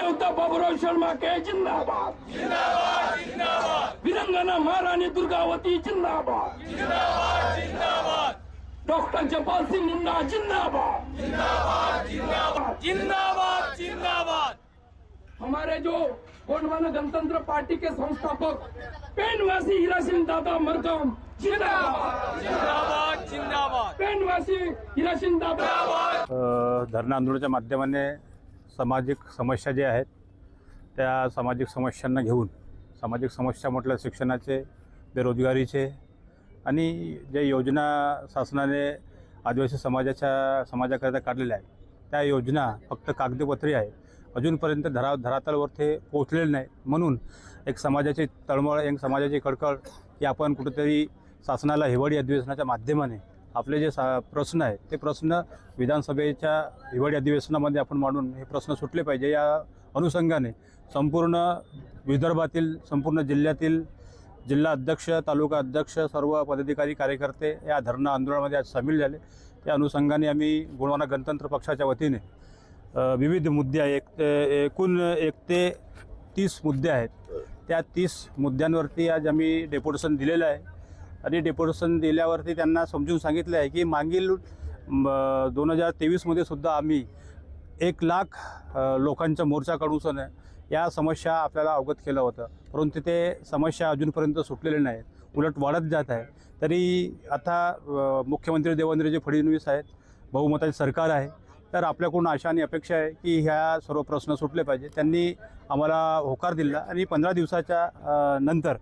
बाबूराव शर्मा के जिंदाबाद जिंदाबाद जिंदाबाद वीरंगना महाराणी दुर्गावती जिंदाबाद जिंदाबाद जिंदाबाद डॉक्टर जपाल सिंह मुंडा जिंदाबाद जिंदाबाद जिंदाबाद जिंदाबाद जिंदाबाद हमारे जो गोंडवाना गणतंत्र पार्टी के संस्थापक पेनवासी हीरा सिंह दादा मरकम जिंदाबाद जिंदाबाद जिंदाबाद पेनवासी हीरा सिंह दादा धरणं आंदोलनाच्या माध्यमाने सामाजिक समस्या ज्या आहेत त्या सामाजिक समस्यांना घेऊन सामाजिक समस्या म्हटलं शिक्षणाचे बेरोजगारीचे आणि ज्या योजना शासनाने आदिवासी समाजाकरिता काढलेल्या आहेत त्या योजना फक्त कागदपत्री आहे, अजूनपर्यंत धरातलवर ते पोहोचलेले नाही. म्हणून एक समाजाची तळमळ, एक समाजाची कळकळ की आपण कुठेतरी शासनाला हिवाळी अधिवेशनाच्या माध्यमाने आपले जे प्रश्न आहेत ते प्रश्न विधानसभेच्या हिवाळी अधिवेशनामध्ये आपण मांडून हे प्रश्न सुटले पाहिजे. या अनुषंगाने संपूर्ण विदर्भातील संपूर्ण जिल्ह्यातील जिल्हा अध्यक्ष, तालुका अध्यक्ष, सर्व पदाधिकारी, कार्यकर्ते या धरणं आंदोलनामध्ये आज सामील झाले. त्या अनुषंगाने आम्ही गोंडवाना गणतंत्र पक्षाच्या वतीने विविध मुद्दे आहेत, एकूण 1 ते 30 मुद्दे आहेत. त्या 30 मुद्द्यांवरती आज आम्ही डेप्युटेशन दिलेलं आहे आणि डेप्युटेशन दिल्यावरती त्यांना समजून सांगितलं आहे की मागील 2023मध्ये सुद्धा आम्ही 1 लाख लोकांचा मोर्चा काढून या समस्या आपल्याला अवगत केलं होतं, परंतु ते समस्या अजूनपर्यंत सुटलेल्या नाहीत, उलट वाढत जात आहे. तरी आता मुख्यमंत्री देवेंद्रजी फडणवीस आहेत, बहुमताचे सरकार आहे, तर आपल्याकडून आशा आणि अपेक्षा आहे की ह्या सर्व प्रश्न सुटले पाहिजे. त्यांनी आम्हाला होकार दिला आणि 15 दिवसाच्या नंतर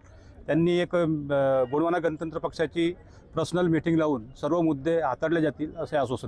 त्यांनी एक गोंडवाना गणतंत्र पक्षाची पर्सनल मीटिंग लावून सर्व मुद्दे हाताळले जातील असे आश्वासन